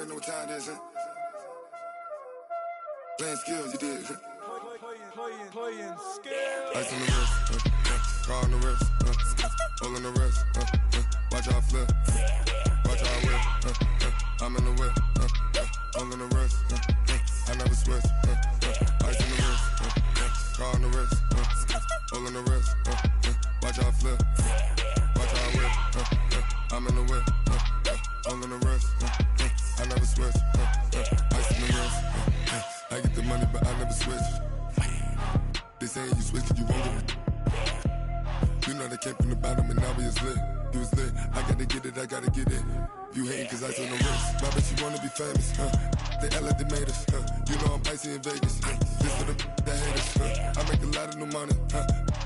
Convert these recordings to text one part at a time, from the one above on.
already know what time it is, huh? Playing skills, you did. Playing skills. Ice on the wrist, car on the wrist, hole in the wrist, watch how I flip, watch how I whip, I'm in the whip, hole in the wrist, I never switch, ice on the wrist, car on the wrist, hole in the wrist, watch how I flip, watch how I whip, I'm in the whip, hole in the wrist, I never switch, ice on the wrist, I get the money but I never switch. They saying you switch it, you won't get it. You know they came from the bottom and now we is lit. You was lit, I gotta get it, I gotta get it. You hating cause ice on the wrist. My bitch, you wanna be famous, They act like they made us, You know I'm icy in Vegas, This for the that hate us, I make a lot of new money,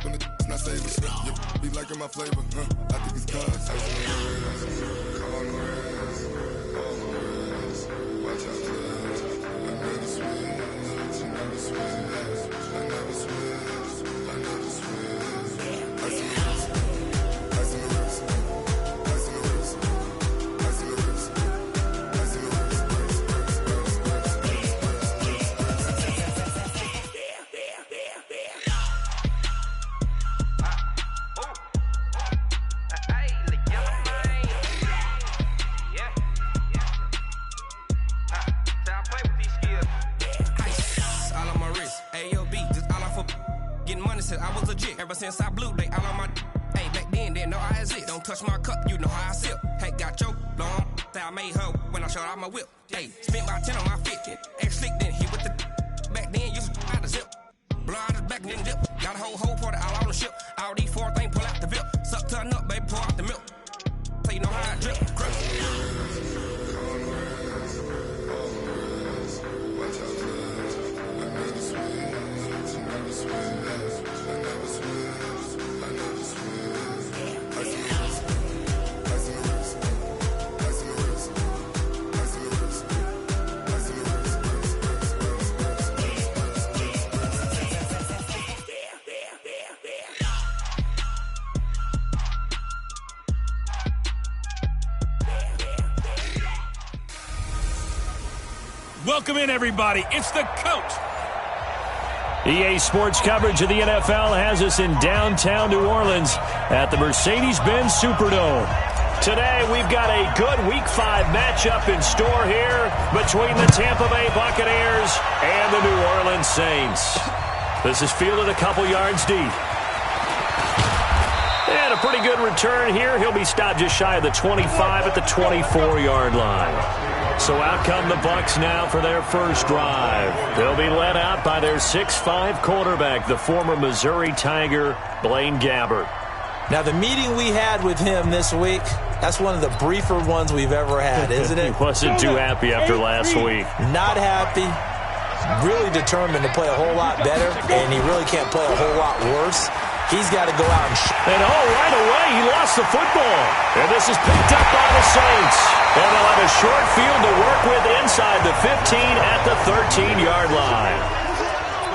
When the not savers, yeah, be liking my flavor, I think it's cause ice on the wrist, car on the wrist, all the wrist. Watch out, cuz I never switch, I never switch, I never switch, I never switch. Ice on the wrist, ice on the wrist, ice on the wrist, ice on the wrist, ice on the wrist, I was legit ever since I blew they all on my hey back then didn't know I exist. Don't touch my cup, you know how I sip. Hey, got your long that I made her when I showed out my whip. Hey, spent about 10 on my fit. Ex slick then hit with the back then used to out the zip. Blow out his back then dip. Got a whole party all on the ship. All these four things pull out the VIP. Suck turn up, baby, pour out the milk. So you know how I drip. Crush. watch out, cuz I never switch, I never switch. I never switch, I never switch. Ice on the wrist, ice on the wrist, ice on the wrist, ice on the wrist, ice on the Welcome in, everybody. It's the coach. EA Sports coverage of the NFL has us in downtown New Orleans at the Mercedes-Benz Superdome. Today, we've got a good Week 5 matchup in store here between the Tampa Bay Buccaneers and the New Orleans Saints. This is fielded a couple yards deep. And a pretty good return here. He'll be stopped just shy of the 25 at the 24-yard line. So out come the Bucs now for their first drive. They'll be led out by their 6'5 quarterback, the former Missouri Tiger, Blaine Gabbert. Now, the meeting we had with him this week, that's one of the briefer ones we've ever had, isn't it? He wasn't too happy after last week. Not happy. Really determined to play a whole lot better, and he really can't play a whole lot worse. He's got to go out and right away, he lost the football. And this is picked up by the Saints. And they'll have a short field to work with inside the 15 at the 13-yard line.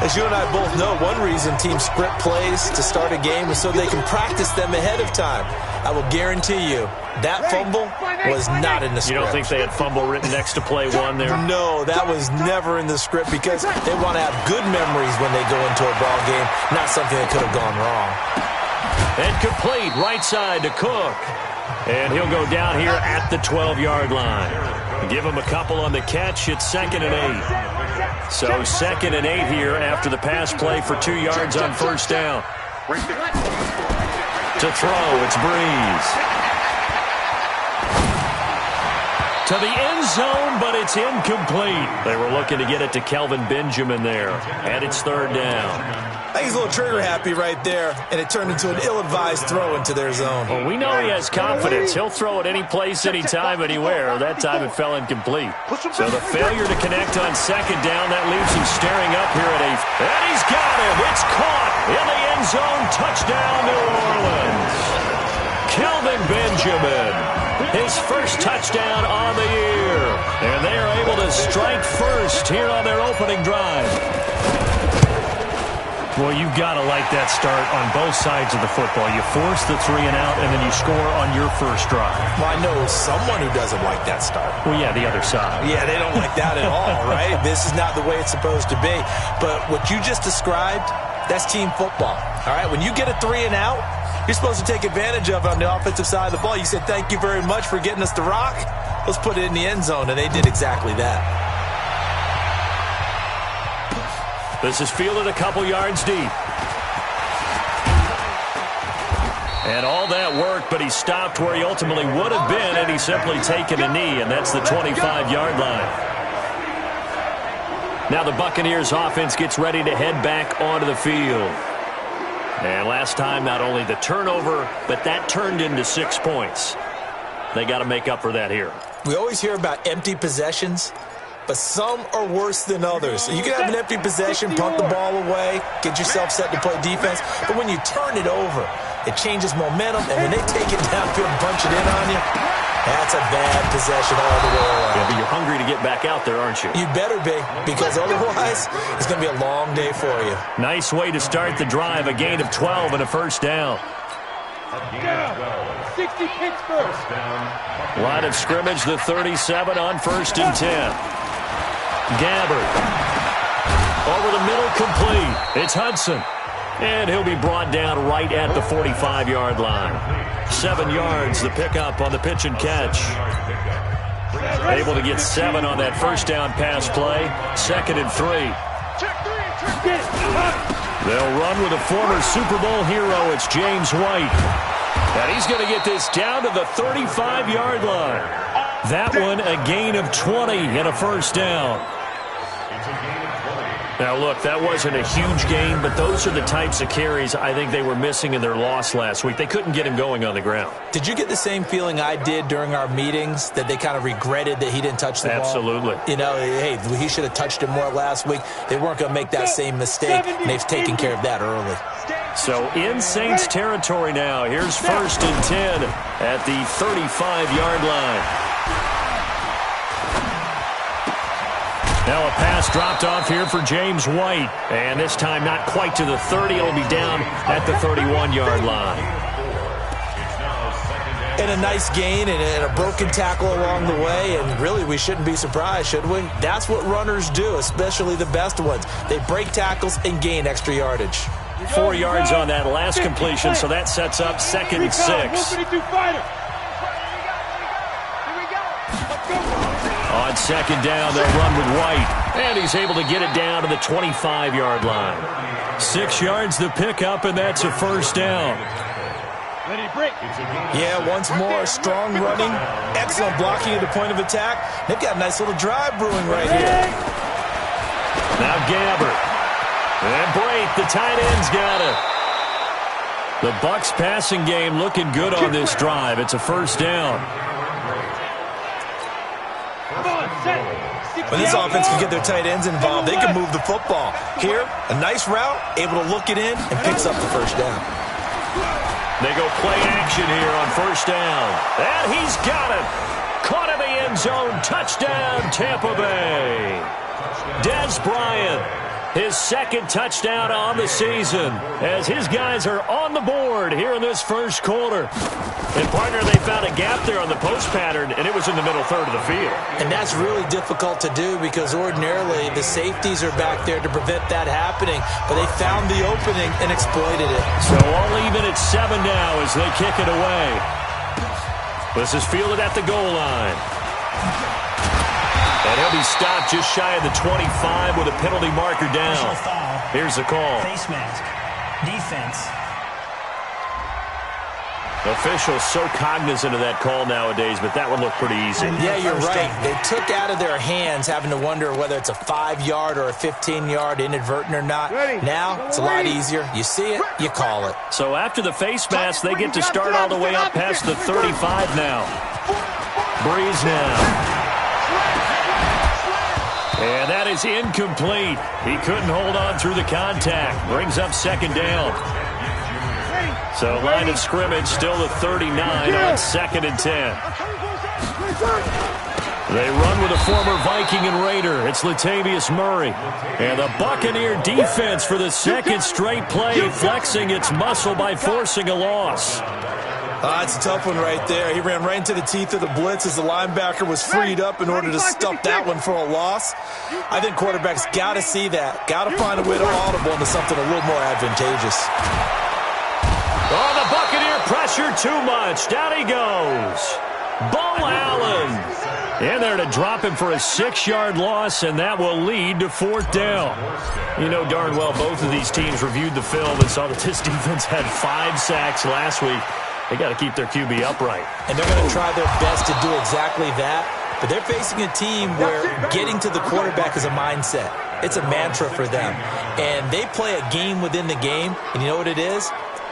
As you and I both know, one reason teams script plays to start a game is so they can practice them ahead of time. I will guarantee you that fumble was not in the script. You don't think they had fumble written next to play one there? No, that was never in the script because they want to have good memories when they go into a ball game, not something that could have gone wrong. And complete right side to Cook. And he'll go down here at the 12-yard line. Give him a couple on the catch. It's 2nd and 8. So 2nd and 8 here after the pass play for 2 yards on first down. To throw, it's Breeze. To the end zone, but it's incomplete. They were looking to get it to Kelvin Benjamin there. And it's 3rd down. I think he's a little trigger happy right there, and it turned into an ill-advised throw into their zone. Well, we know he has confidence. He'll throw it any place, anytime, anywhere. That time it fell incomplete. So the failure to connect on 2nd down, that leaves him staring up here at 8th. And he's got him. It's caught in the end zone. Touchdown, New Orleans. Kelvin Benjamin, his first touchdown on the year. And they are able to strike first here on their opening drive. Well, you've got to like that start on both sides of the football. You force the 3 and out, and then you score on your first drive. Well, I know someone who doesn't like that start. Well, yeah, the other side. Yeah, they don't like that at all, right? This is not the way it's supposed to be. But what you just described, that's team football. All right, when you get a 3 and out, you're supposed to take advantage of it on the offensive side of the ball. You said, thank you very much for getting us the rock. Let's put it in the end zone, and they did exactly that. This is fielded a couple yards deep. And all that work, but he stopped where he ultimately would have been, and he's simply taken a knee, and that's the 25-yard line. Now the Buccaneers offense gets ready to head back onto the field. And last time, not only the turnover, but that turned into 6 points. They got to make up for that here. We always hear about empty possessions, but some are worse than others. You can have an empty possession, punt the ball away, get yourself set to play defense, but when you turn it over, it changes momentum, and when they take it downfield and punch it in on you, that's a bad possession all the way around. Yeah, but you're hungry to get back out there, aren't you? You better be, because otherwise, it's going to be a long day for you. Nice way to start the drive, a gain of 12 and a first down. 60 Pittsburgh. Line of scrimmage, the 37 on 1st and 10. Gabbert. Over the middle, complete. It's Hudson. And he'll be brought down right at the 45-yard line. 7 yards, the pickup on the pitch and catch. Able to get 7 on that first down pass play. 2nd and 3. They'll run with a former Super Bowl hero. It's James White. And he's going to get this down to the 35-yard line. That one, a gain of 20 and a first down. Now, look, that wasn't a huge gain, but those are the types of carries I think they were missing in their loss last week. They couldn't get him going on the ground. Did you get the same feeling I did during our meetings, that they kind of regretted that he didn't touch the ball? Absolutely. You know, hey, he should have touched it more last week. They weren't going to make that same mistake, and they've taken care of that early. So in Saints territory now. Here's 1st and 10 at the 35-yard line. Now a pass dropped off here for James White. And this time not quite to the 30. It'll be down at the 31-yard line. And a nice gain and a broken tackle along the way. And really, we shouldn't be surprised, should we? That's what runners do, especially the best ones. They break tackles and gain extra yardage. 4 yards on that last completion, so that sets up 2nd and 6. On 2nd down, they'll run with White. And he's able to get it down to the 25-yard line. 6 yards the pickup, and that's a first down. Yeah, once more, strong running, excellent blocking at the point of attack. They've got a nice little drive brewing right here. Now Gabbert. And Brate, the tight end's got it. The Bucs passing game looking good on this drive. It's a first down. When this offense can get their tight ends involved, they can move the football. Here, a nice route, able to look it in, and picks up the first down. They go play action here on first down. And he's got it. Caught in the end zone. Touchdown, Tampa Bay. Dez Bryant, his 2nd touchdown on the season, as his guys are on the board here in this first quarter. And, partner, they found a gap there on the post pattern, and it was in the middle third of the field. And that's really difficult to do because ordinarily the safeties are back there to prevent that happening, but they found the opening and exploited it. So all even at 7 now as they kick it away. This is fielded at the goal line. And he'll be stopped just shy of the 25 with a penalty marker down. Here's the call. Face mask. Defense. Officials so cognizant of that call nowadays, but that would look pretty easy. Yeah, you're right. They took out of their hands having to wonder whether it's a 5-yard or a 15-yard inadvertent or not. Now, it's a lot easier. You see it, you call it. So after the face mask, they get to start all the way up past the 35 now. Breeze now. And that is incomplete. He couldn't hold on through the contact. Brings up 2nd down. So line of scrimmage still the 39 on 2nd and 10. They run with a former Viking and Raider. It's Latavius Murray. And the Buccaneer defense for the second straight play, flexing its muscle by forcing a loss. It's a tough one right there. He ran right into the teeth of the blitz as the linebacker was freed up in order to stuff that one for a loss. I think quarterbacks got to see that. Got to find a way to audible into something a little more advantageous. Oh, the Buccaneer pressure too much. Down he goes. Bo Allen in there to drop him for a 6-yard loss, and that will lead to 4th down. You know darn well both of these teams reviewed the film and saw that this defense had 5 sacks last week. They got to keep their QB upright. And they're going to try their best to do exactly that. But they're facing a team where getting to the quarterback is a mindset. It's a mantra for them. And they play a game within the game. And you know what it is?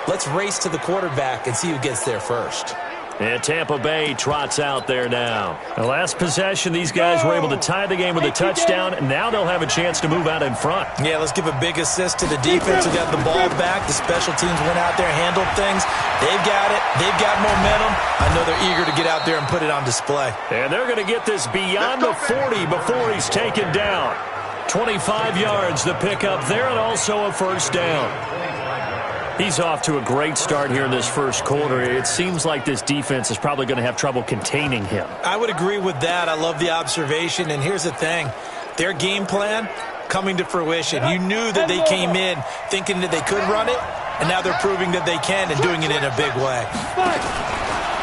Let's race to the quarterback and see who gets there first. And Tampa Bay trots out there now. The last possession, these guys were able to tie the game with a touchdown, and now they'll have a chance to move out in front. Yeah, let's give a big assist to the defense who got the ball back. The special teams went out there, handled things. They've got it. They've got momentum. I know they're eager to get out there and put it on display. And they're going to get this beyond the 40 before he's taken down. 25 yards the pickup there, and also a 1st down. He's off to a great start here in this first quarter. It seems like this defense is probably going to have trouble containing him. I would agree with that. I love the observation. And here's the thing. Their game plan coming to fruition. You knew that they came in thinking that they could run it, and now they're proving that they can and doing it in a big way.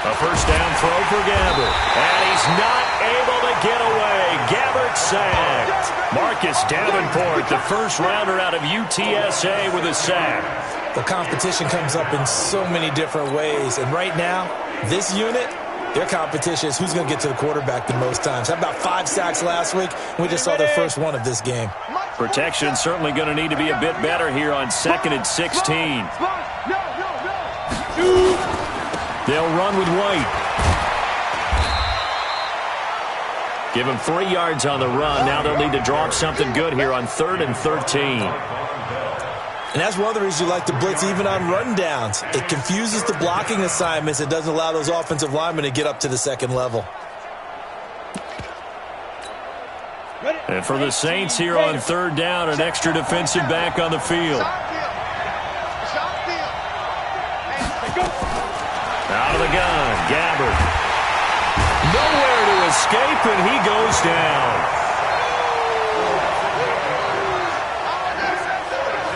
A 1st down throw for Gabbert. And he's not able to get away. Gabbert sacked. Marcus Davenport, the first rounder out of UTSA with a sack. The competition comes up in so many different ways. And right now, this unit, their competition is who's going to get to the quarterback the most times. How about 5 sacks last week? We just saw their first one of this game. Protection certainly going to need to be a bit better here on 2nd and 16. They'll run with White. Give him 3 yards on the run. Now they'll need to draw up something good here on 3rd and 13. And that's one of the reasons you like to blitz even on rundowns. It confuses the blocking assignments. It doesn't allow those offensive linemen to get up to the second level. And for the Saints here on 3rd down, an extra defensive back on the field. Out of the gun, Gabbert. Nowhere to escape, and he goes down.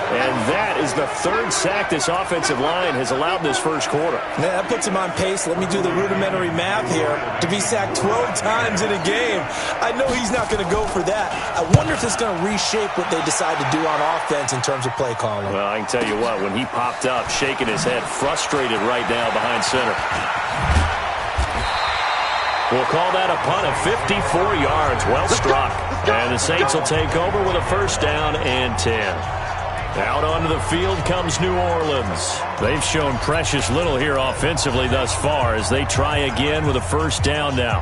And that is the 3rd sack this offensive line has allowed this first quarter. Yeah, that puts him on pace. Let me do the rudimentary math here. To be sacked 12 times in a game, I know he's not going to go for that. I wonder if it's going to reshape what they decide to do on offense in terms of play calling. Well, I can tell you what, when he popped up, shaking his head, frustrated right now behind center. We'll call that a punt of 54 yards. Well struck. And the Saints will take over with a 1st down and 10. Out onto the field comes New Orleans. They've shown precious little here offensively thus far as they try again with a 1st down now.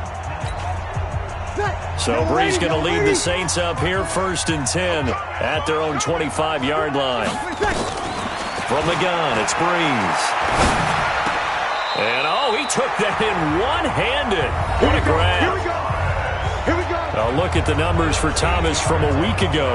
So Brees going to lead the Saints up here 1st and 10 at their own 25-yard line. From the gun, it's Brees. And, he took that in one-handed. What a grab. A look at the numbers for Thomas from a week ago.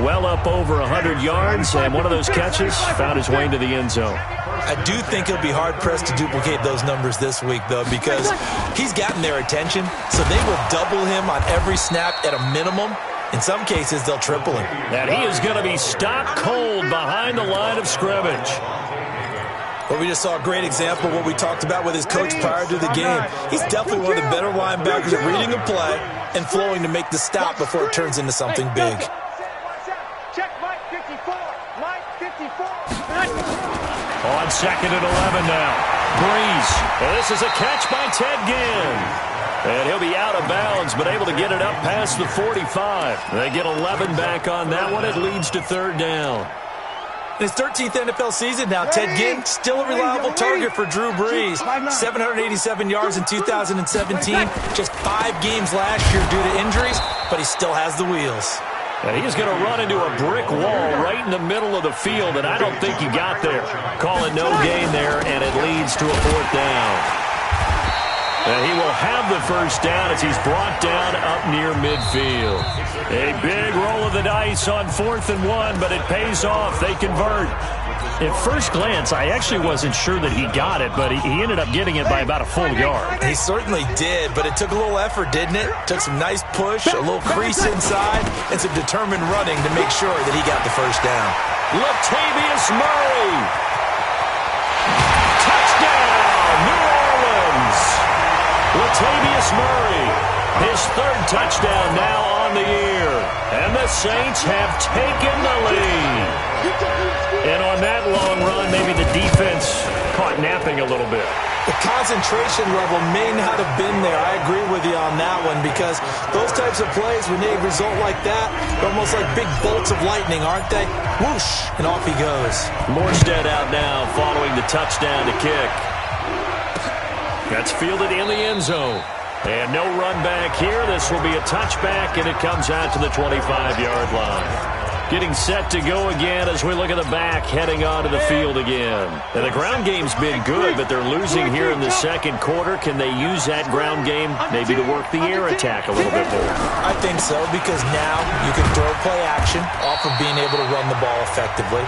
Well up over 100 yards, and one of those catches found his way into the end zone. I do think he'll be hard-pressed to duplicate those numbers this week, though, because he's gotten their attention, so they will double him on every snap at a minimum. In some cases, they'll triple him. And he is going to be stopped cold behind the line of scrimmage. Well, we just saw a great example of what we talked about with his coach prior to the game. He's definitely one of the better linebackers at reading a play and flowing to make the stop before it turns into something big. On 2nd and 11 now. Brees. And this is a catch by Ted Ginn. And he'll be out of bounds, but able to get it up past the 45. They get 11 back on that one. It leads to 3rd down. In his 13th NFL season now, Ted Ginn, still a reliable target for Drew Brees. 787 yards in 2017. Just 5 games last year due to injuries, but he still has the wheels. And he's going to run into a brick wall right in the middle of the field, and I don't think he got there. Call it no gain there, and it leads to a 4th down. And he will have the first down as he's brought down up near midfield. A big roll of the dice on 4th and 1, but it pays off. They convert. At first glance, I actually wasn't sure that he got it, but he ended up getting it by about a full yard. He certainly did, but it took a little effort, didn't it? Took some nice push, a little crease inside, and some determined running to make sure that he got the first down. Latavius Murray. Touchdown, New Orleans. Latavius Murray, his 3rd touchdown now on the year. And the Saints have taken the lead. And on that long run, maybe the defense caught napping a little bit. The concentration level may not have been there. I agree with you on that one because those types of plays, when they result like that, they're almost like big bolts of lightning, aren't they? Whoosh, and off he goes. Morstead out now following the touchdown to kick. That's fielded in the end zone. And no run back here. This will be a touchback, and it comes out to the 25-yard line. Getting set to go again as we look at the back, heading onto the field again. And the ground game's been good, but they're losing here in the second quarter. Can they use that ground game maybe to work the air attack a little bit more? I think so, because now you can throw play action off of being able to run the ball effectively.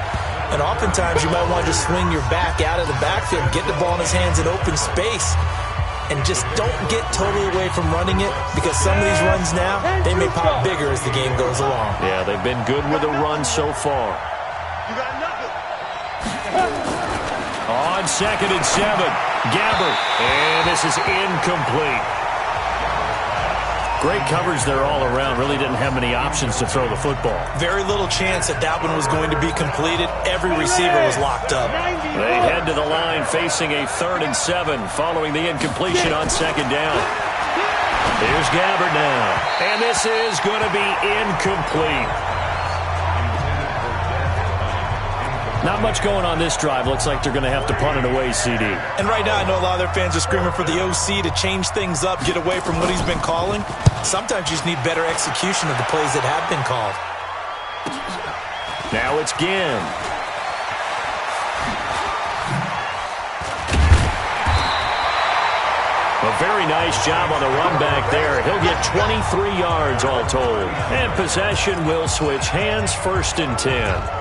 And oftentimes you might want to just swing your back out of the backfield, get the ball in his hands in open space. And just don't get totally away from running it, because some of these runs now, they may pop bigger as the game goes along. Yeah, they've been good with the run so far. On 2nd and 7, Gabbert, and this is incomplete. Great coverage there all around. Really didn't have many options to throw the football. Very little chance that that one was going to be completed. Every receiver was locked up. They head to the line facing a 3rd and 7 following the incompletion on 2nd down. Here's Gabbert now. And this is going to be incomplete. Not much going on this drive. Looks like they're going to have to punt it away, CD. And right now I know a lot of their fans are screaming for the OC to change things up, get away from what he's been calling. Sometimes you just need better execution of the plays that have been called. Now it's Ginn. A very nice job on the run back there. He'll get 23 yards all told. And possession will switch hands, 1st and 10.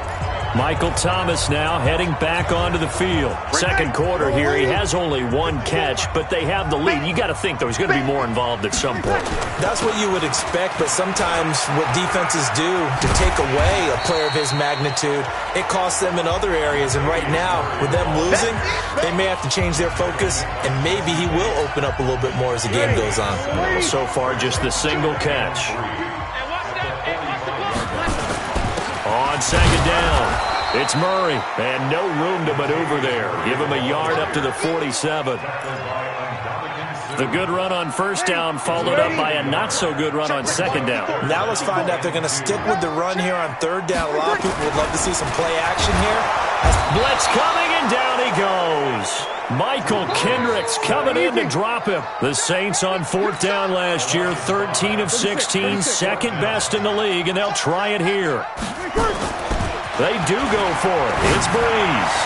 Michael Thomas now heading back onto the field. Second quarter here, he has only 1 catch, but they have the lead. You got to think, though, he's going to be more involved at some point. That's what you would expect, but sometimes what defenses do to take away a player of his magnitude, it costs them in other areas. And right now, with them losing, they may have to change their focus, and maybe he will open up a little bit more as the game goes on. Well, so far, just the single catch. On 2nd down, it's Murray, and no room to maneuver there. Give him a yard up to the 47. The good run on 1st down followed up by a not-so-good run on 2nd down. Now let's find out if they're going to stick with the run here on 3rd down. A lot of people would love to see some play action here. Blitz coming, and down he goes. Michael Kendricks coming in to drop him. The Saints on 4th down last year, 13 of 16, second best in the league, and they'll try it here. They do go for it. It's Breeze.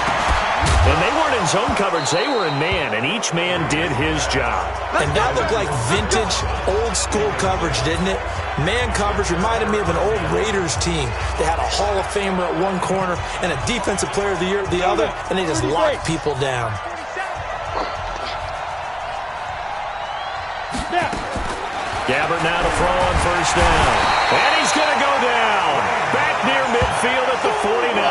And they weren't in zone coverage, they were in man, and each man did his job. And that looked like vintage, old-school coverage, didn't it? Man coverage reminded me of an old Raiders team. They had a Hall of Famer at one corner and a Defensive Player of the Year at the other, and they just locked people down. Gabbert now to throw on 1st down. And he's going to go down. Back near midfield at the 49.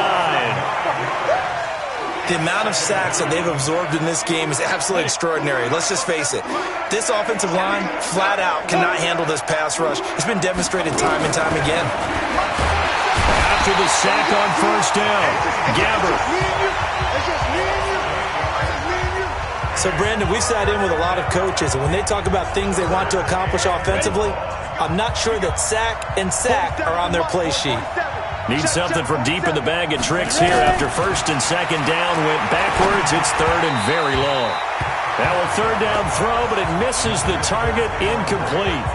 The amount of sacks that they've absorbed in this game is absolutely extraordinary. Let's just face it. This offensive line, flat out, cannot handle this pass rush. It's been demonstrated time and time again. After the sack on 1st down, Gabbert. So, Brandon, we sat in with a lot of coaches, and when they talk about things they want to accomplish offensively, I'm not sure that sack and sack are on their play sheet. Need something from deep in the bag of tricks here after 1st and 2nd down went backwards. It's 3rd and very long. Now a 3rd down throw, but it misses the target, incomplete.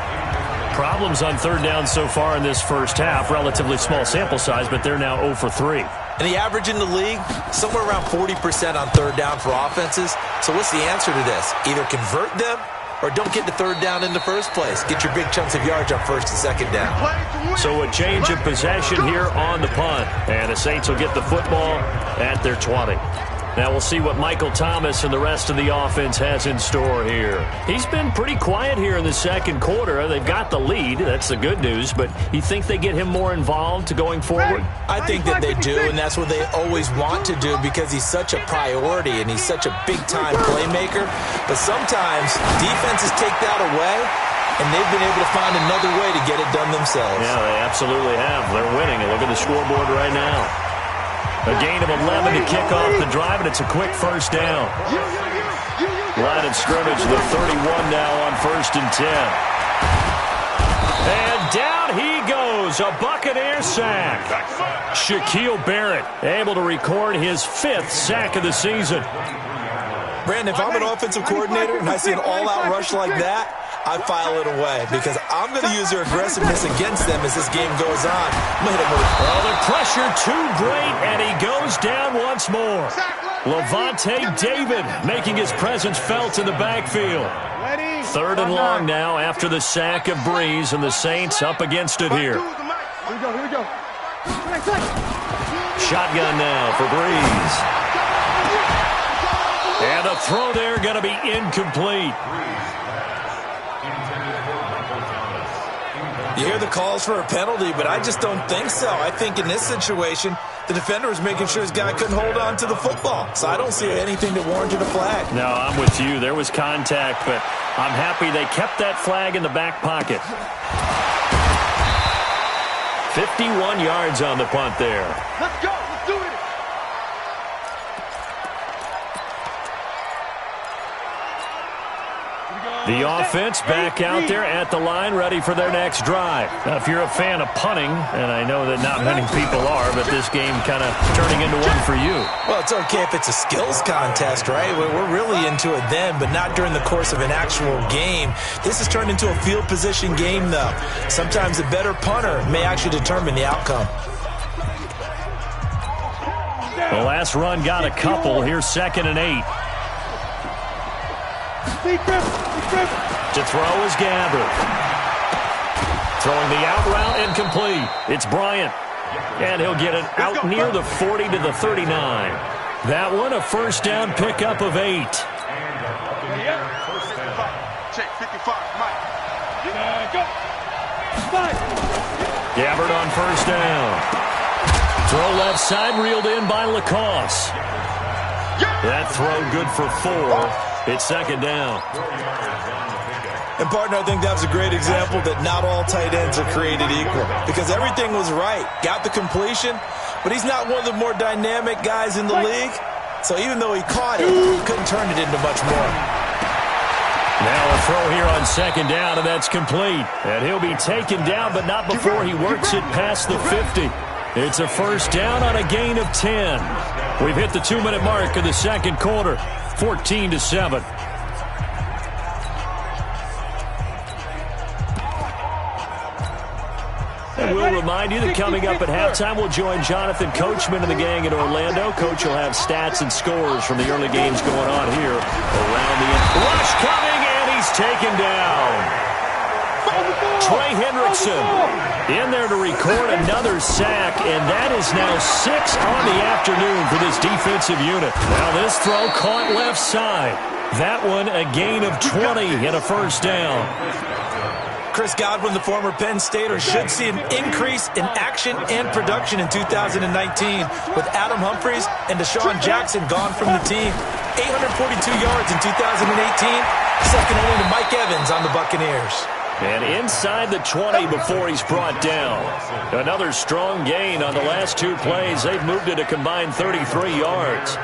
Problems on 3rd down so far in this first half. Relatively small sample size, but they're now 0 for 3. And the average in the league, somewhere around 40% on 3rd down for offenses. So what's the answer to this? Either convert them or don't get the third down in the first place. Get your big chunks of yards on first and second down. So a change of possession here on the punt. And the Saints will get the football at their 20. Now we'll see what Michael Thomas and the rest of the offense has in store here. He's been pretty quiet here in the second quarter. They've got the lead. That's the good news. But you think they get him more involved going forward? I think that they do, and that's what they always want to do because he's such a priority and he's such a big-time playmaker. But sometimes defenses take that away, and they've been able to find another way to get it done themselves. Yeah, they absolutely have. They're winning. And look at the scoreboard right now. A gain of 11 to kick off the drive, and it's a quick first down. Line of scrimmage, the 31 now on 1st and 10. And down he goes, a Buccaneer sack. Shaquille Barrett able to record his 5th sack of the season. Brandon, if I'm an offensive coordinator and I see an all-out rush like that, I file it away because I'm going to use their aggressiveness against them as this game goes on. I'm going to hit him with it. Well, the pressure too great, and he goes down once more. Levante David making his presence felt in the backfield. 3rd and long now after the sack of Breeze, and the Saints up against it here. Here we go. Shotgun now for Breeze. And the throw there going to be incomplete. You hear the calls for a penalty, but I just don't think so. I think in this situation, the defender was making sure his guy couldn't hold on to the football. So I don't see anything that warranted a flag. No, I'm with you. There was contact, but I'm happy they kept that flag in the back pocket. 51 yards on the punt there. Let's go. Let's do it. The offense back out there at the line, ready for their next drive. Now, if you're a fan of punting, and I know that not many people are, but this game kind of turning into one for you. Well, it's okay if it's a skills contest, right? We're really into it then, but not during the course of an actual game. This has turned into a field position game, though. Sometimes the better punter may actually determine the outcome. The last run got a couple. Here's 2nd and 8. To throw is Gabbert. Throwing the out route incomplete. It's Bryant. And he'll get it out near the 40 to the 39. That one a first down pickup of 8. Check 55, Mike. Gabbert on first down. Throw left side, reeled in by Lacoste. That throw good for 4. It's 2nd down. And, partner, I think that was a great example that not all tight ends are created equal because everything was right. Got the completion, but he's not one of the more dynamic guys in the league. So even though he caught it, he couldn't turn it into much more. Now a throw here on 2nd down, and that's complete. And he'll be taken down, but not before he works it past the 50. It's a first down on a gain of 10. We've hit the 2-minute mark of the second quarter. 14-7. And we'll remind you that coming up at halftime, we'll join Jonathan Coachman and the gang in Orlando. Coach will have stats and scores from the early games going on here around the end. Rush coming, and he's taken down. Trey Hendrickson in there to record another sack, and that is now 6 on the afternoon for this defensive unit. Now this throw caught left side. That one a gain of 20 and a first down. Chris Godwin, the former Penn Stater, should see an increase in action and production in 2019 with Adam Humphries and Deshaun Jackson gone from the team. 842 yards in 2018, second only to Mike Evans on the Buccaneers. And inside the 20 before he's brought down. Another strong gain on the last 2 plays. They've moved it a combined 33 yards.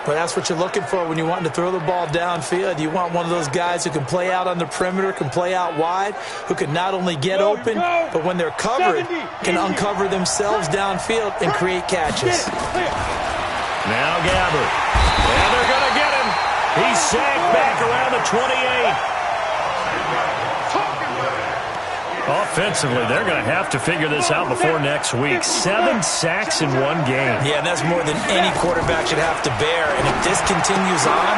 But that's what you're looking for when you're wanting to throw the ball downfield. You want one of those guys who can play out on the perimeter, can play out wide, who can not only get open, but when they're covered, can uncover themselves downfield and create catches. Now Gabbert. And they're going to get him. He's sacked back around the 28. Offensively, they're going to have to figure this out before next week. 7 sacks in one game. Yeah, and that's more than any quarterback should have to bear. And if this continues on,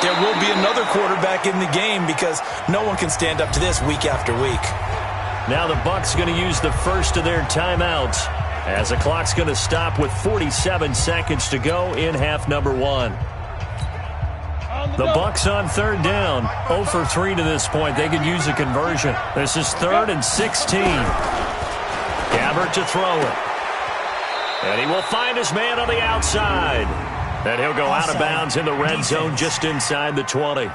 there will be another quarterback in the game because no one can stand up to this week after week. Now the Bucs going to use the first of their timeouts as the clock's going to stop with 47 seconds to go in half number 1. The Bucs on third down, 0 for 3 to this point. They could use a conversion. This is 3rd and 16. Gabbert to throw it. And he will find his man on the outside. And he'll go out of bounds in the red zone just inside the 20.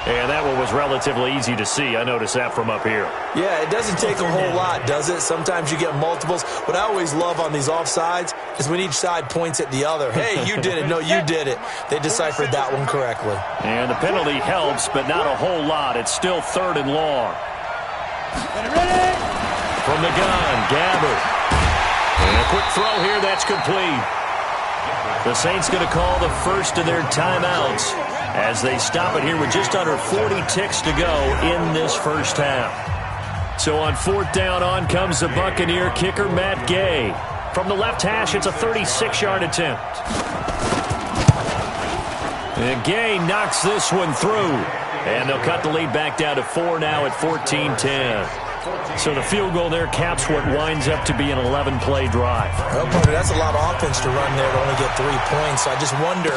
And that one was relatively easy to see. I noticed that from up here. Yeah, it doesn't take a whole lot, does it? Sometimes you get multiples. What I always love on these offsides is when each side points at the other. Hey, you did it. No, you did it. They deciphered that one correctly. And the penalty helps, but not a whole lot. It's still 3rd and long. From the gun, Gabbert. And a quick throw here. That's complete. The Saints going to call the first of their timeouts as they stop it here with just under 40 ticks to go in this first half. So on 4th down, on comes the Buccaneer kicker, Matt Gay. From the left hash, it's a 36-yard attempt. And Gay knocks this one through. And they'll cut the lead back down to 4 now at 14-10. So the field goal there caps what winds up to be an 11-play drive. Well, partner, that's a lot of offense to run there to only get 3 points. So I just wonder,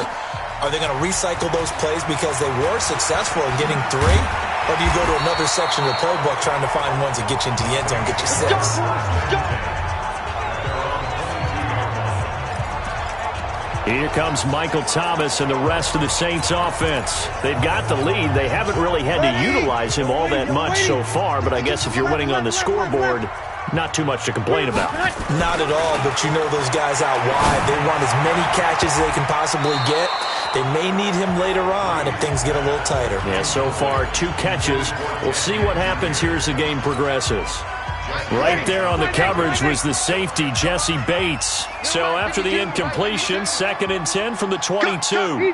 are they going to recycle those plays because they were successful in getting 3? Or do you go to another section of the playbook trying to find ones that get you into the end zone, get you 6? Here comes Michael Thomas and the rest of the Saints offense. They've got the lead. They haven't really had to utilize him all that much so far, but I guess if you're winning on the scoreboard, not too much to complain about. Not at all, but you know those guys out wide. They want as many catches as they can possibly get. They may need him later on if things get a little tighter. Yeah, so far 2 catches. We'll see what happens here as the game progresses. Right there on the coverage was the safety, Jesse Bates. So after the incompletion, 2nd and 10 from the 22.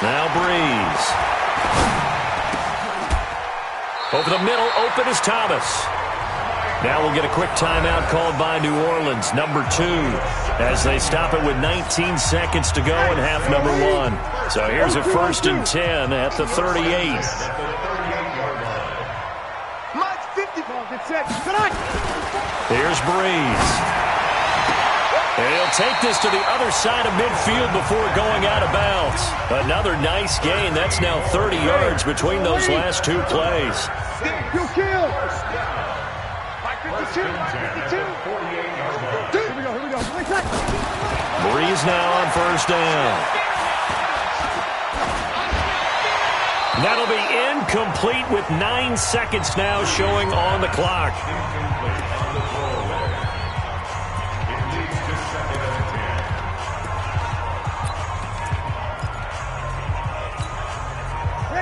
Now Breeze. Over the middle, open is Thomas. Now we'll get a quick timeout called by New Orleans, number 2, as they stop it with 19 seconds to go in half number 1. So here's a 1st and 10 at the 38. Here's Breeze. And he'll take this to the other side of midfield before going out of bounds. Another nice gain. That's now 30 yards between those last 2 plays. Breeze now on 1st down. That'll be incomplete with 9 seconds now showing on the clock.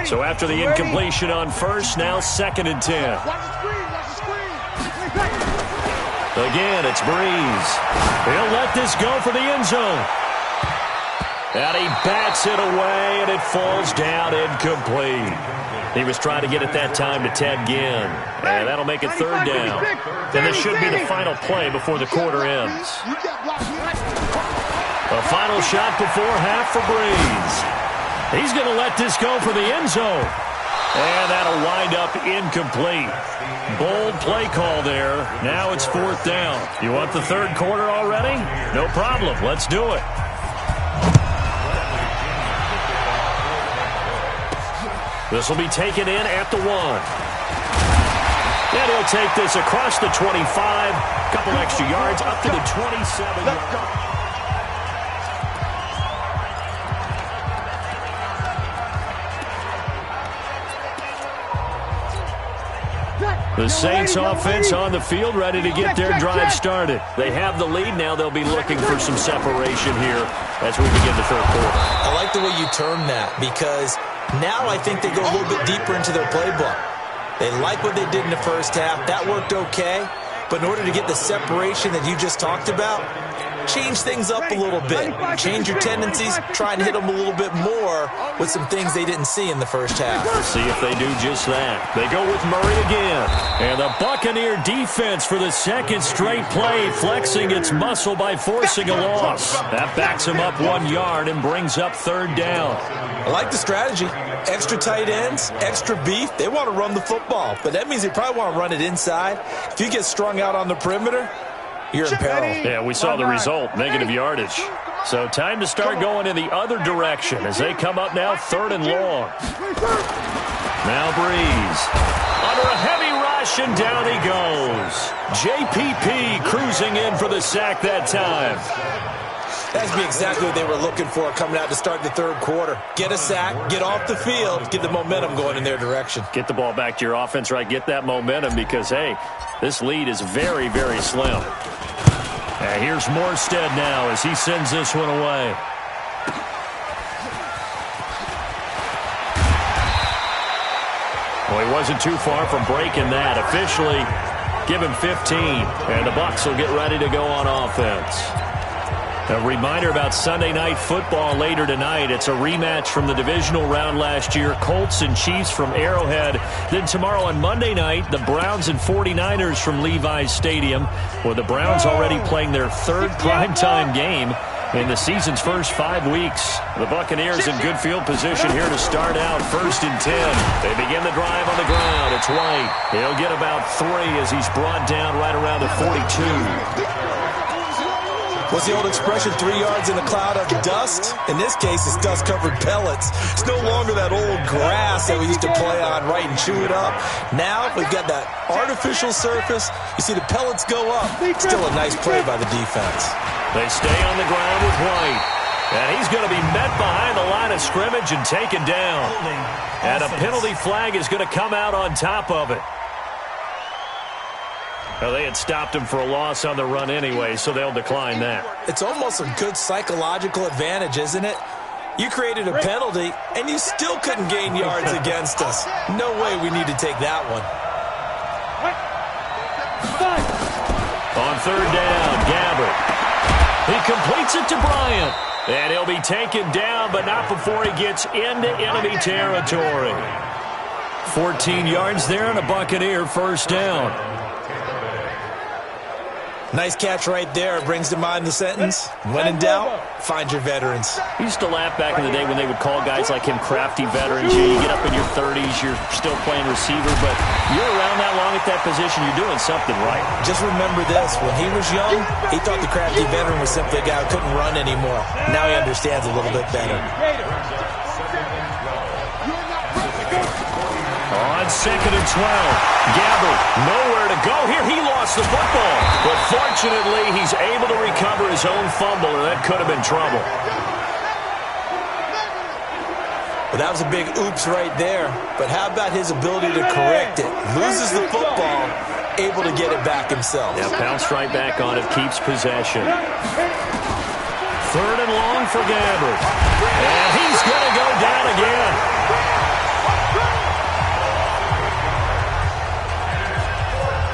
So after the incompletion on 1st, now 2nd and 10. Again, it's Breeze. He'll let this go for the end zone. And he bats it away, and it falls down incomplete. He was trying to get it that time to Ted Ginn. And that'll make it 3rd down. And this should be the final play before the quarter ends. A final shot before half for Breeze. He's going to let this go for the end zone. And that'll wind up incomplete. Bold play call there. Now it's 4th down. You want the 3rd quarter already? No problem. Let's do it. This will be taken in at the 1. And he'll take this across the 25. Couple extra yards up to the 27. The Saints offense on the field ready to get their drive started. They have the lead now. They'll be looking for some separation here as we begin the 3rd quarter. I like the way you term that because now I think they go a little bit deeper into their playbook. They like what they did in the first half. That worked okay. But in order to get the separation that you just talked about, change things up a little bit. Change your tendencies, try and hit them a little bit more with some things they didn't see in the first half. We'll see if they do just that. They go with Murray again. And the Buccaneer defense for the second straight play, flexing its muscle by forcing a loss. That backs him up 1 yard and brings up third down. I like the strategy. Extra tight ends, extra beef. They want to run the football, but that means they probably want to run it inside. If you get strung out on the perimeter, you're in peril. Yeah, we saw the result, negative yardage. So time to start going in the other direction as they come up now, third and long. Now Breeze. Under a heavy rush, and down he goes. JPP cruising in for the sack that time. That's exactly what they were looking for coming out to start the third quarter. Get a sack, get off the field, get the momentum going in their direction. Get the ball back to your offense, right? Get that momentum because, hey, this lead is very, very slim. And here's Morstead now as he sends this one away. Well, he wasn't too far from breaking that. Officially, give him 15, and the Bucs will get ready to go on offense. A reminder about Sunday Night Football later tonight. It's a rematch from the divisional round last year. Colts and Chiefs from Arrowhead. Then tomorrow on Monday night, the Browns and 49ers from Levi's Stadium, with the Browns already playing their third primetime game in the season's first 5 weeks. The Buccaneers in good field position here to start out, 1st and 10. They begin the drive on the ground. It's White. He'll get about 3 as he's brought down right around the 42. What's the old expression, 3 yards in a cloud of dust? In this case, it's dust-covered pellets. It's no longer that old grass that we used to play on, right, and chew it up. Now we've got that artificial surface. You see the pellets go up. Still a nice play by the defense. They stay on the ground with White. And he's going to be met behind the line of scrimmage and taken down. And a penalty flag is going to come out on top of it. Well, they had stopped him for a loss on the run anyway, so they'll decline that. It's almost a good psychological advantage, isn't it? You created a penalty, and you still couldn't gain yards against us. No way we need to take that one. On third down, Gabbert. He completes it to Bryant. And he'll be taken down, but not before he gets into enemy territory. 14 yards there and a Buccaneer first down. Nice catch right there. Brings to mind the sentence, when in doubt, find your veterans. I used to laugh back in the day when they would call guys like him crafty veterans. You get up in your 30s, you're still playing receiver, but you're around that long at that position, you're doing something right. Just remember this. When he was young, he thought the crafty veteran was simply a guy who couldn't run anymore. Now he understands a little bit better. On 2nd and 12, Gabbert nowhere to go here. He lost the football, but fortunately he's able to recover his own fumble, and that could have been trouble. Well, that was a big oops right there, but how about his ability to correct it? Loses the football, able to get it back himself. Yeah, pounced right back on it, keeps possession. 3rd and long for Gabbert, and he's going to go down again.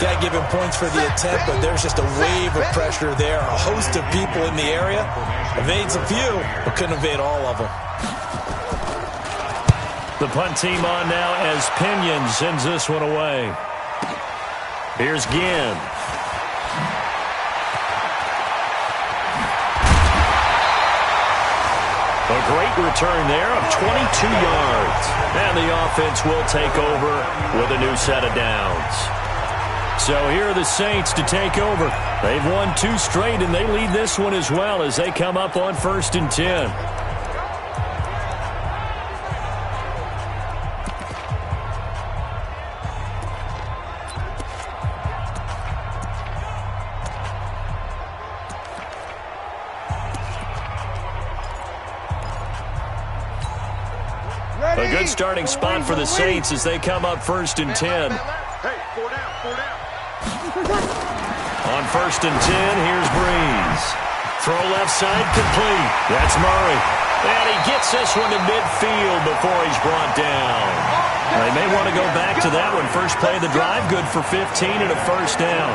Got to give him points for the attempt, but there's just a wave of pressure there. A host of people in the area. Evades a few, but couldn't evade all of them. The punt team on now as Pinion sends this one away. Here's Ginn. A great return there of 22 yards. And the offense will take over with a new set of downs. So here are the Saints to take over. They've won 2 straight, and they lead this one as well as they come up on 1st and 10. A good starting spot for the Saints as they come up 1st and 10. On 1st and 10, here's Breeze. Throw left side complete. That's Murray. And he gets this one to midfield before he's brought down. They may want to go back to that one. First play of the drive, good for 15 and a first down.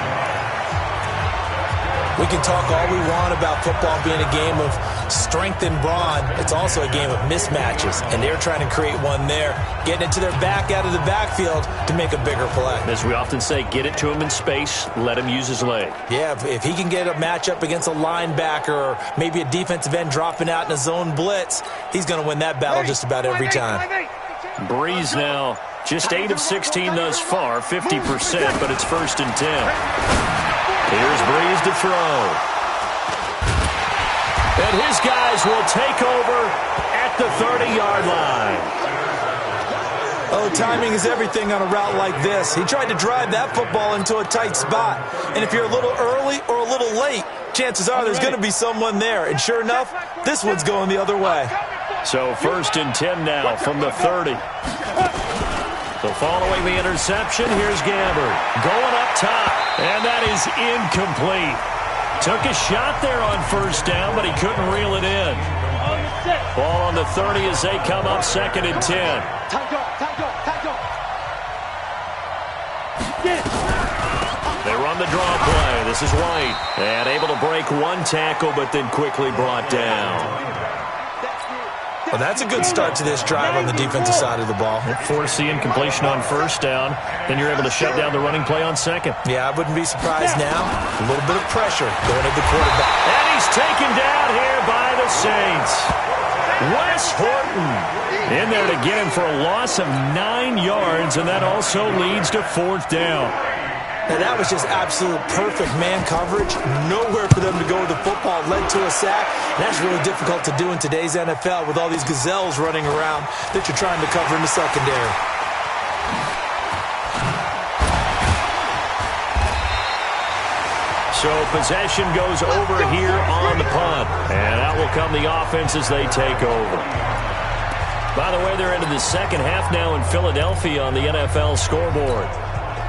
We can talk all we want about football being a game of strength and brawn. It's also a game of mismatches, and they're trying to create one there, getting it to their back out of the backfield to make a bigger play. As we often say, get it to him in space, let him use his leg. Yeah, if he can get a matchup against a linebacker or maybe a defensive end dropping out in a zone blitz, he's going to win that battle just about every time. Breeze now, just 8 of 16 thus far, 50%, but it's 1st and 10. Here's Breeze to throw. And his guys will take over at the 30-yard line. Oh, timing is everything on a route like this. He tried to drive that football into a tight spot. And if you're a little early or a little late, chances are there's going to be someone there. And sure enough, this one's going the other way. So 1st and 10 now from the 30. So following the interception, here's Gabbard going up top, and that is incomplete. Took a shot there on 1st down, but he couldn't reel it in. Ball on the 30 as they come up 2nd and 10. They run the draw play. This is White, and able to break one tackle, but then quickly brought down. Well, that's a good start to this drive on the defensive side of the ball. Force the incompletion on 1st down, then you're able to shut down the running play on 2nd. Yeah, I wouldn't be surprised now. A little bit of pressure going at the quarterback. And he's taken down here by the Saints. Wes Horton in there to get him for a loss of 9 yards, and that also leads to 4th down. Now, that was just absolute perfect man coverage. Nowhere for them to go with the football. Led to a sack. And that's really difficult to do in today's NFL with all these gazelles running around that you're trying to cover in the secondary. So possession goes over here on the punt. And out will come the offense as they take over. By the way, they're into the second half now in Philadelphia on the NFL scoreboard.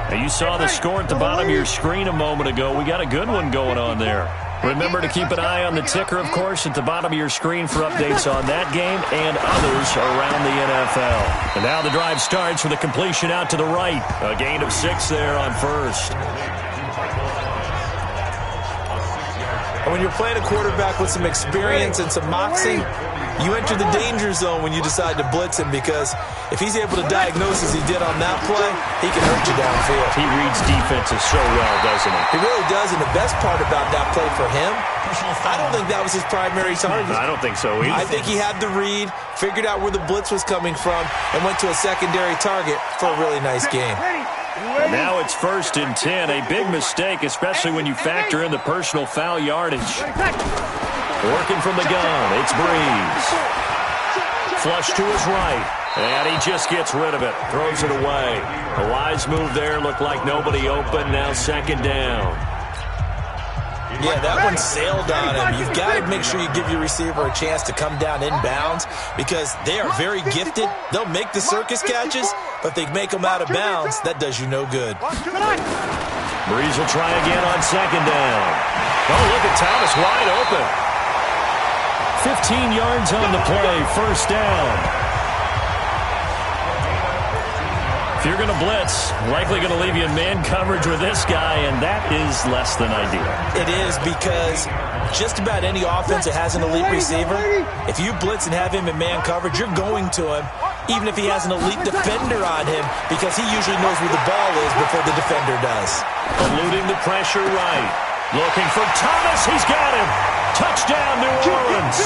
Now, you saw the score at the bottom of your screen a moment ago. We got a good one going on there. Remember to keep an eye on the ticker, of course, at the bottom of your screen for updates on that game and others around the NFL. And now the drive starts with a completion out to the right. A gain of 6 there on 1st. When you're playing a quarterback with some experience and some moxie, you enter the danger zone when you decide to blitz him, because if he's able to diagnose as he did on that play, he can hurt you downfield. He reads defenses so well, doesn't he? He really does, and the best part about that play for him, I don't think that was his primary target. I don't think so either. I think he had the read, figured out where the blitz was coming from, and went to a secondary target for a really nice game. Now it's 1st and 10. A big mistake, especially when you factor in the personal foul yardage. Working from the gun, it's Breeze. Flush to his right, and he just gets rid of it. Throws it away. A wise move there. Looked like nobody open. Now 2nd down. Yeah, that one sailed on him. You've got to make sure you give your receiver a chance to come down inbounds, because they are very gifted. They'll make the circus catches, but they make them out of bounds. That does you no good. Breeze will try again on 2nd down. Oh, look at Thomas wide open. 15 yards on the play, 1st down. If you're going to blitz, likely going to leave you in man coverage with this guy, and that is less than ideal. It is, because just about any offense that has an elite receiver, if you blitz and have him in man coverage, you're going to him, even if he has an elite defender on him, because he usually knows where the ball is before the defender does. Eluding the pressure right. Looking for Thomas. He's got him. Touchdown, New Orleans.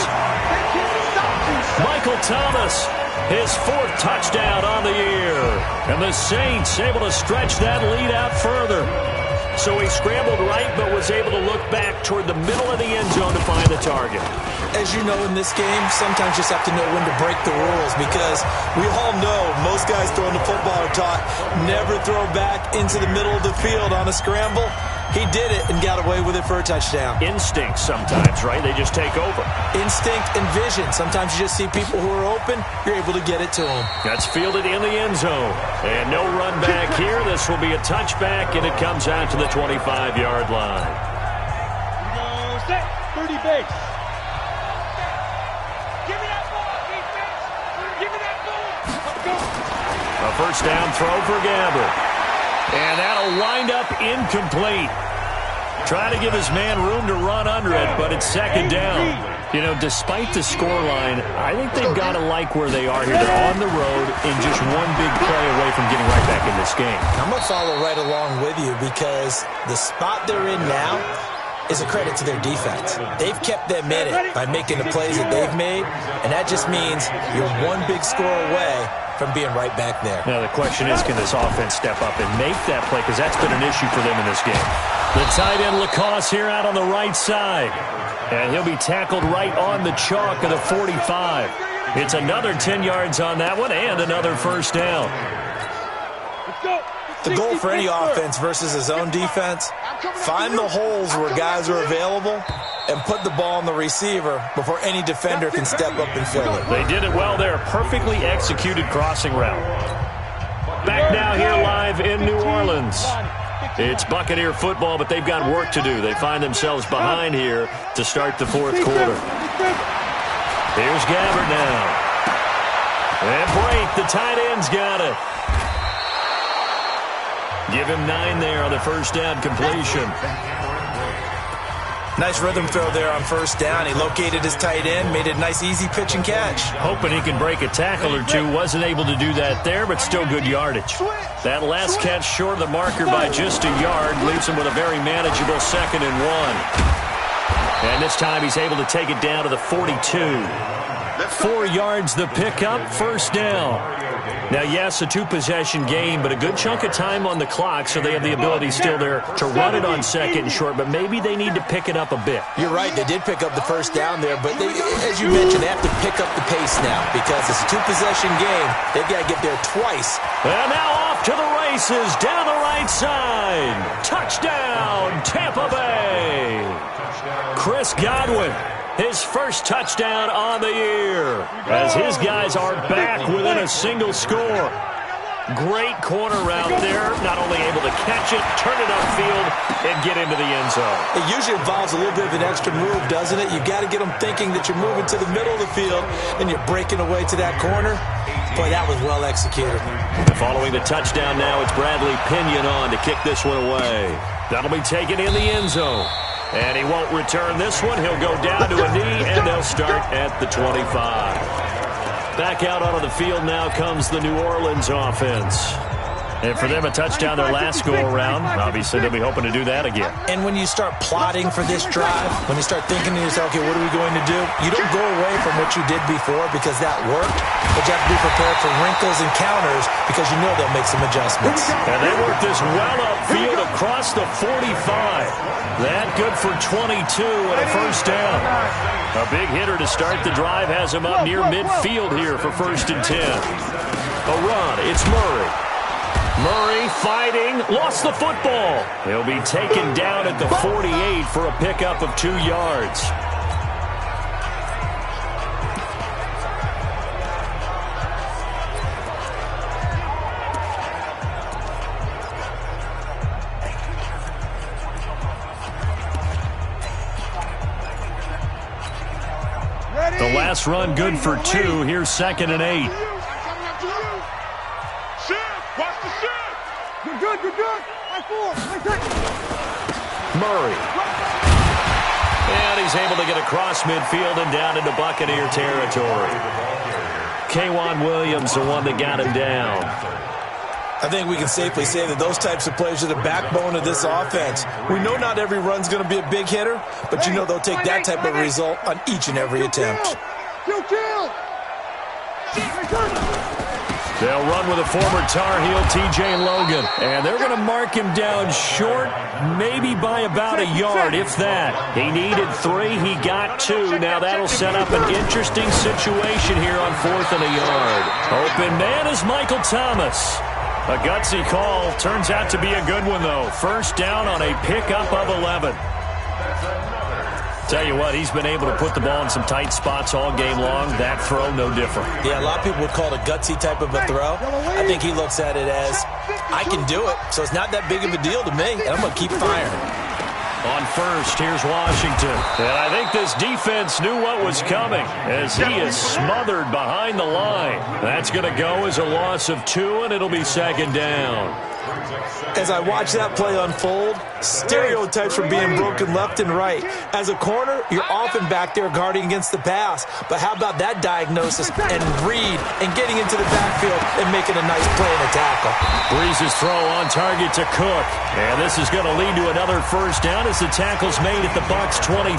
Michael Thomas, his 4th touchdown on the year. And the Saints able to stretch that lead out further. So he scrambled right, but was able to look back toward the middle of the end zone to find the target. As you know, in this game, sometimes you just have to know when to break the rules, because we all know most guys throwing the football are taught never throw back into the middle of the field on a scramble. He did it and got away with it for a touchdown. Instinct sometimes, right? They just take over. Instinct and vision. Sometimes you just see people who are open, you're able to get it to them. That's fielded in the end zone. And no run back here. This will be a touchback, and it comes out to the 25-yard line. Go set, 30 base. Give me that ball, defense. Give me that ball. Go. A 1st down throw for Gabbard. And that'll wind up incomplete. Trying to give his man room to run under it, but it's second down. You know, despite the scoreline, I think they've got to like where they are here. They're on the road in just one big play away from getting right back in this game. I'm going to follow right along with you because the spot they're in now is a credit to their defense. They've kept them in it by making the plays that they've made, and that just means you're one big score away from being right back there. Now, the question is, can this offense step up and make that play? Because that's been an issue for them in this game. The tight end Lacoste here out on the right side. And he'll be tackled right on the chalk of the 45. It's another 10 yards on that one and another first down. The goal for any offense versus his own defense, find the holes where guys are available and put the ball on the receiver before any defender can step up and fill it. They did it well there. Perfectly executed crossing route. Back now here live in New Orleans. It's Buccaneer football, but they've got work to do. They find themselves behind here to start the fourth quarter. Here's Gabbard now. And Brate, the tight end's got it. Give him 9 there on the first down completion. Nice rhythm throw there on first down. He located his tight end, made it a nice, easy pitch and catch. Hoping he can break a tackle or two. Wasn't able to do that there, but still good yardage. That last catch short of the marker by just a yard leaves him with a very manageable 2nd and 1. And this time he's able to take it down to the 42. 4 yards the pickup, first down. Now, yes, a 2-possession game, but a good chunk of time on the clock, so they have the ability still there to run it on 2nd and short, but maybe they need to pick it up a bit. You're right, they did pick up the first down there, but they, as you mentioned, they have to pick up the pace now because it's a 2-possession game. They've got to get there twice. And now off to the races, down the right side. Touchdown, Tampa Bay. Chris Godwin. His first touchdown on the year as his guys are back within a single score. Great corner route there. Not only able to catch it, turn it upfield, and get into the end zone. It usually involves a little bit of an extra move, doesn't it? You've got to get them thinking that you're moving to the middle of the field and you're breaking away to that corner. Boy, that was well executed. Following the touchdown now, it's Bradley Pinion on to kick this one away. That'll be taken in the end zone. And he won't return this one. He'll go down to a knee, and they'll start at the 25. Back out onto the field now comes the New Orleans offense. And for them, a touchdown their last go-around. Obviously, they'll be hoping to do that again. And when you start plotting for this drive, when you start thinking to yourself, okay, what are we going to do? You don't go away from what you did before because that worked, but you have to be prepared for wrinkles and counters because you know they'll make some adjustments. And they work this well upfield across the 45. That good for 22 and a first down. A big hitter to start the drive has him up near midfield here for 1st and 10. A run, it's Murray. Murray fighting, lost the football. He'll be taken down at the 48 for a pickup of 2 yards. The last run good for 2. Here's 2nd and 8. Murray. And he's able to get across midfield and down into Buccaneer territory. K'Wan Williams, the one that got him down. I think we can safely say that those types of plays are the backbone of this offense. We know not every run's going to be a big hitter, but you know they'll take that type of result on each and every attempt. They'll run with a former Tar Heel, T.J. Logan. And they're going to mark him down short, maybe by about a yard, if that. He needed 3. He got 2. Now that'll set up an interesting situation here on 4th and a yard. Open man is Michael Thomas. A gutsy call. Turns out to be a good one, though. First down on a pickup of 11. Tell you what, he's been able to put the ball in some tight spots all game long. That throw, no different. Yeah, a lot of people would call it a gutsy type of a throw. I think he looks at it as, I can do it, so it's not that big of a deal to me, and I'm going to keep firing. On first, here's Washington. And I think this defense knew what was coming as he is smothered behind the line. That's going to go as a loss of 2, and it'll be 2nd down. As I watch that play unfold, stereotypes were being broken left and right. As a corner, you're often back there guarding against the pass. But how about that diagnosis and read and getting into the backfield and making a nice play and a tackle? Breeze's throw on target to Cook. And this is going to lead to another first down as the tackle's made at the Bucs 23.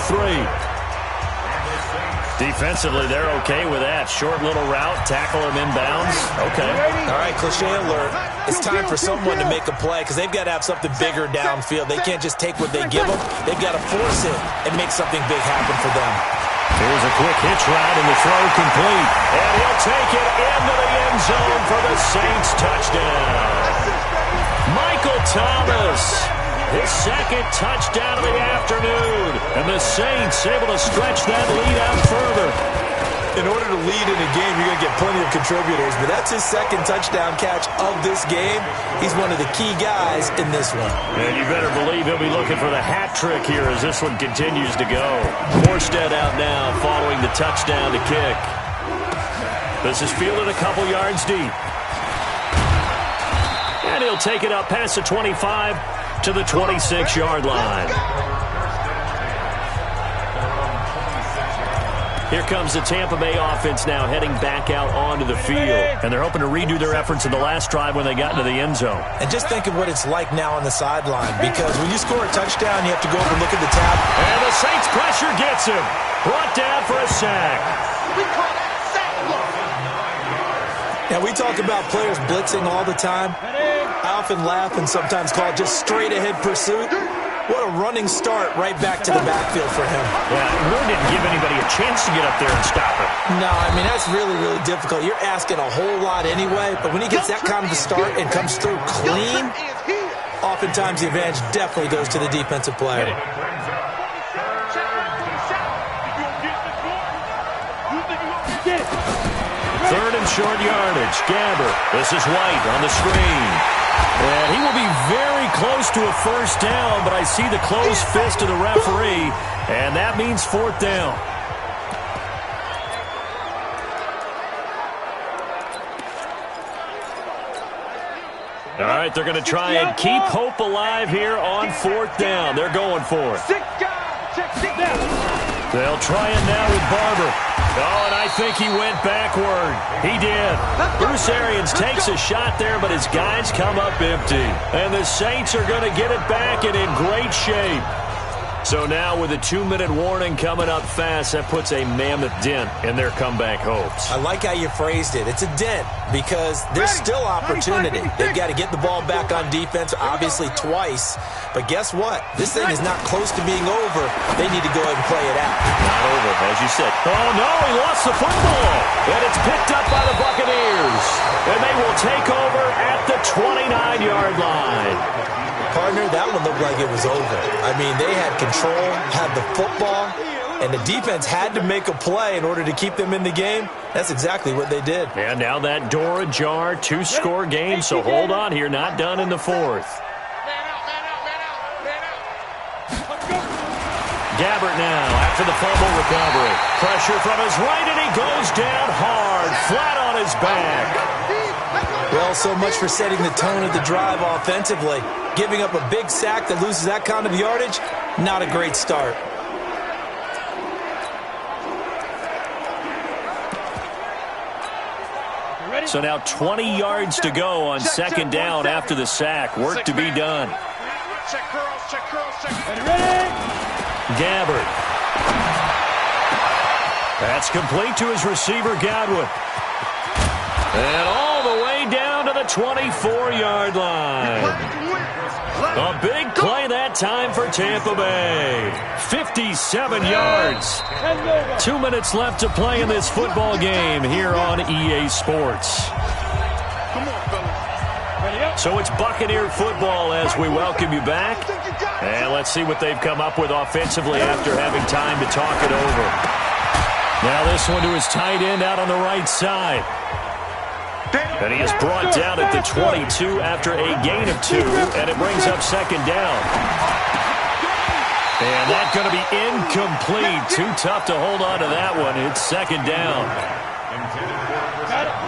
Defensively, they're okay with that. Short little route, tackle him inbounds. Okay. All right, cliche alert. It's time for someone to make a play because they've got to have something bigger downfield. They can't just take what they give them. They've got to force it and make something big happen for them. Here's a quick hitch route and the throw complete. And he'll take it into the end zone for the Saints touchdown. Michael Thomas. His second touchdown of the afternoon. And the Saints able to stretch that lead out further. In order to lead in a game, you're going to get plenty of contributors. But that's his second touchdown catch of this game. He's one of the key guys in this one. And you better believe he'll be looking for the hat trick here as this one continues to go. Morstead out now following the touchdown to kick. This is fielded a couple yards deep. And he'll take it up past the 25 to the 26-yard line. Here comes the Tampa Bay offense now heading back out onto the field. And they're hoping to redo their efforts in the last drive when they got into the end zone. And just think of what it's like now on the sideline, because when you score a touchdown, you have to go over and look at the tab. And the Saints pressure gets him. Brought down for a sack. We call that sack block. Now, we talk about players blitzing all the time. I often laugh and sometimes call it just straight-ahead pursuit. What a running start right back to the backfield for him. Yeah, it really didn't give anybody a chance to get up there and stop him. No, I mean, that's really, really difficult. You're asking a whole lot anyway, but when he gets that kind of a start and comes through clean, oftentimes the advantage definitely goes to the defensive player. Third and short yardage. Gabbert. This is White on the screen. And he will be very close to a first down, but I see the closed fist of the referee, and that means fourth down. All right, they're going to try and keep hope alive here on fourth down. They're going for it. They'll try it now with Barber. Oh, and I think he went backward. He did. Bruce Arians takes a shot there, but his guys come up empty. And the Saints are going to get it back and in great shape. So now with a 2-minute warning coming up fast, that puts a mammoth dent in their comeback hopes. I like how you phrased it. It's a dent because there's still opportunity. They've got to get the ball back on defense, obviously twice. But guess what? This thing is not close to being over. They need to go ahead and play it out. Not over, as you said. Oh, no, he lost the football. And it's picked up by the Buccaneers. And they will take over at the 29-yard line. Partner, that one looked like it was over. I mean, they had control, had the football, and the defense had to make a play in order to keep them in the game. That's exactly what they did. And now that door ajar, 2-score game, so hold on here, not done in the fourth. Gabbert now after the fumble recovery. Pressure from his right, and he goes down hard, flat on his back. Well, so much for setting the tone of the drive offensively. Giving up a big sack that loses that kind of yardage, not a great start. So now 20 yards to go on second down after the sack. Work to be done. Check curls, check curls, check. Gabbert. That's complete to his receiver, Godwin. And all the way down to the 24-yard line. A big play that time for Tampa Bay. 57 yards. 2 minutes left to play in this football game here on EA Sports. So it's Buccaneer football as we welcome you back. And let's see what they've come up with offensively after having time to talk it over. Now this one to his tight end out on the right side. And he is brought down at the 22 after a gain of 2, and it brings up second down. And that's going to be incomplete. Too tough to hold on to that one. It's second down.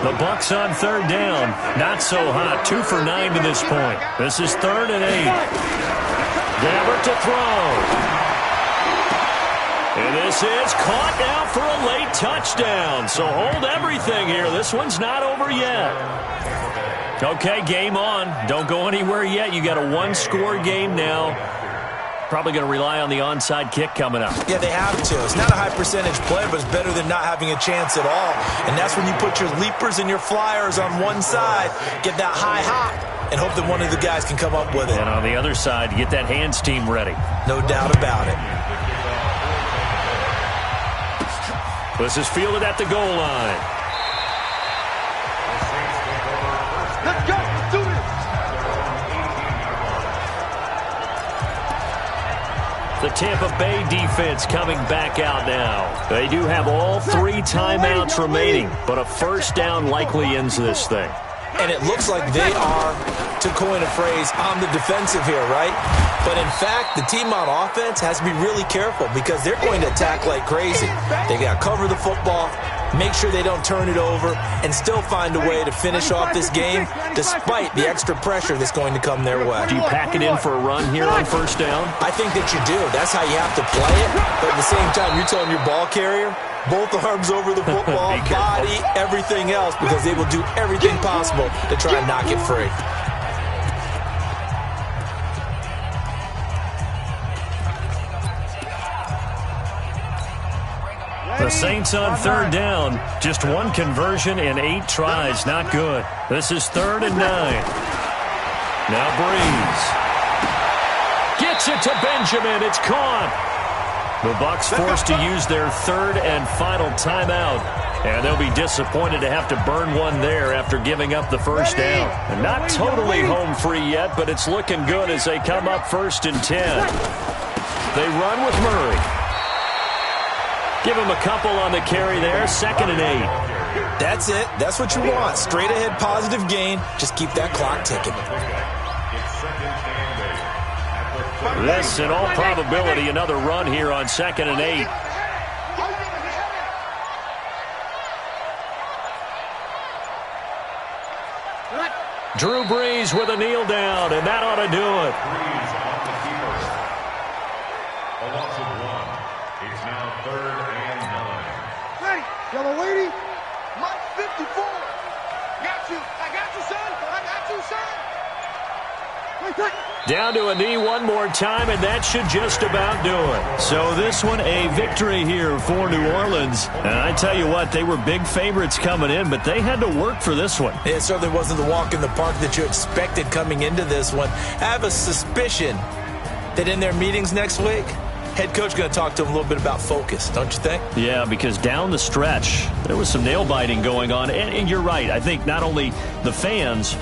The Bucs on third down. Not so hot. 2 for 9 to this point. This is 3rd and 8. Gabbert to throw. And this is caught now for a late touchdown. So hold everything here. This one's not over yet. Okay, game on. Don't go anywhere yet. You got a one-score game now. Probably going to rely on the onside kick coming up. Yeah, they have to. It's not a high-percentage play, but it's better than not having a chance at all. And that's when you put your leapers and your flyers on one side, get that high hop, and hope that one of the guys can come up with it. And on the other side, get that hands team ready. No doubt about it. This is fielded at the goal line. Let's go. Let's do this. The Tampa Bay defense coming back out now. They do have all 3 timeouts remaining, but a first down likely ends this thing. And it looks like they are, to coin a phrase, on the defensive here, right? But in fact, the team on offense has to be really careful because they're going to attack like crazy. They got to cover the football, make sure they don't turn it over, and still find a way to finish off this game despite the extra pressure that's going to come their way. Do you pack it in for a run here on first down? I think that you do. That's how you have to play it. But at the same time, you're telling your ball carrier, both arms over the football, body, everything else, because they will do everything possible to try and knock it free. The Saints on third down. Just one conversion in 8 tries. Not good. This is 3rd and 9. Now Breeze. Gets it to Benjamin. It's caught. The Bucs forced to use their 3rd and final timeout. And they'll be disappointed to have to burn one there after giving up the first down. And not totally home free yet, but it's looking good as they come up 1st and 10. They run with Murray. Give him a couple on the carry there. 2nd and 8. That's it. That's what you want. Straight ahead positive gain. Just keep that clock ticking. This, in all probability, another run here on 2nd and 8. Drew Brees with a kneel down, and that ought to do it. A loss of 1. It's now 3rd and 9. Ready. Yellow lady. Mike 54. Got you. I got you, son. I got you, son. Down to a knee one more time, and that should just about do it. So this one, a victory here for New Orleans. And I tell you what, they were big favorites coming in, but they had to work for this one. It certainly wasn't the walk in the park that you expected coming into this one. I have a suspicion that in their meetings next week, head coach going to talk to them a little bit about focus, don't you think? Yeah, because down the stretch, there was some nail-biting going on. And you're right. I think not only the fans,